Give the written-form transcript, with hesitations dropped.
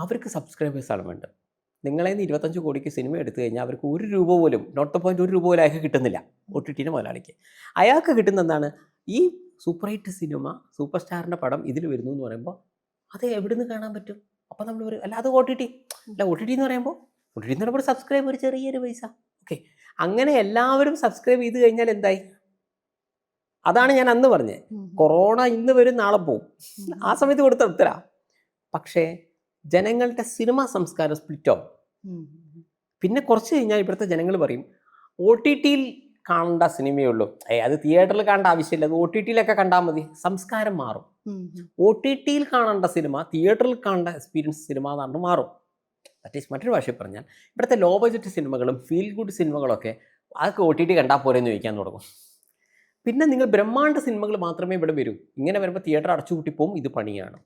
അവർക്ക് സബ്സ്ക്രൈബേഴ്സാണ് വേണ്ടത്. നിങ്ങളെ നിന്ന് 25 കോടിക്ക് സിനിമ എടുത്തു കഴിഞ്ഞാൽ അവർക്ക് ₹1 പോലും, നോട്ട് ദ പോയിന്റ്, ₹1 പോലും അയാൾക്ക് കിട്ടുന്നില്ല. OTT മുതലാളിക്ക്. അയാൾക്ക് കിട്ടുന്ന എന്താണ്? ഈ സൂപ്പർ ഹിറ്റ് സിനിമ, സൂപ്പർ സ്റ്റാറിൻ്റെ പടം ഇതിൽ വരുന്നു എന്ന് പറയുമ്പോൾ അത് എവിടെ നിന്ന് കാണാൻ പറ്റും? അപ്പോൾ നമ്മൾ പറയും അല്ല അത് OTT. അല്ല OTT എന്ന് പറയുമ്പോൾ ഒരു സബ്സ്ക്രൈബ്, ഒരു ചെറിയൊരു പൈസ. ഓക്കെ, അങ്ങനെ എല്ലാവരും സബ്സ്ക്രൈബ് ചെയ്ത് കഴിഞ്ഞാൽ എന്തായി? അതാണ് ഞാൻ അന്ന് പറഞ്ഞത്. കൊറോണ ഇന്ന് വരും നാളെ പോവും. ആ സമയത്ത് കൊടുത്ത ഉത്തരാ. പക്ഷേ ജനങ്ങളുടെ സിനിമ സംസ്കാരം സ്പ്ലിറ്റാവും. പിന്നെ കുറച്ച് കഴിഞ്ഞാൽ ഇവിടുത്തെ ജനങ്ങൾ പറയും OTT കാണേണ്ട സിനിമയേ ഉള്ളൂ, അത് തിയേറ്ററിൽ കാണേണ്ട ആവശ്യമില്ല, അത് OTT കണ്ടാൽ മതി. സംസ്കാരം മാറും. OTT കാണേണ്ട സിനിമ തിയേറ്ററിൽ കാണേണ്ട എക്സ്പീരിയൻസ് സിനിമ എന്നാണ് മാറും. ദാറ്റ് ഈസ് മറ്റൊരു ഭാഷയിൽ പറഞ്ഞാൽ ഇവിടുത്തെ ലോ ബഡ്ജറ്റ് സിനിമകളും ഫീൽ ഗുഡ് സിനിമകളൊക്കെ അതൊക്കെ OTT കണ്ടാൽ പോരെന്ന് ചോദിക്കാൻ തുടങ്ങും. പിന്നെ നിങ്ങൾ ബ്രഹ്മാണ്ഡ സിനിമകൾ മാത്രമേ ഇവിടെ വരൂ. ഇങ്ങനെ വരുമ്പോൾ തിയേറ്റർ അടച്ചുപൂട്ടിപ്പോവും. ഇത് പണിയാണ്.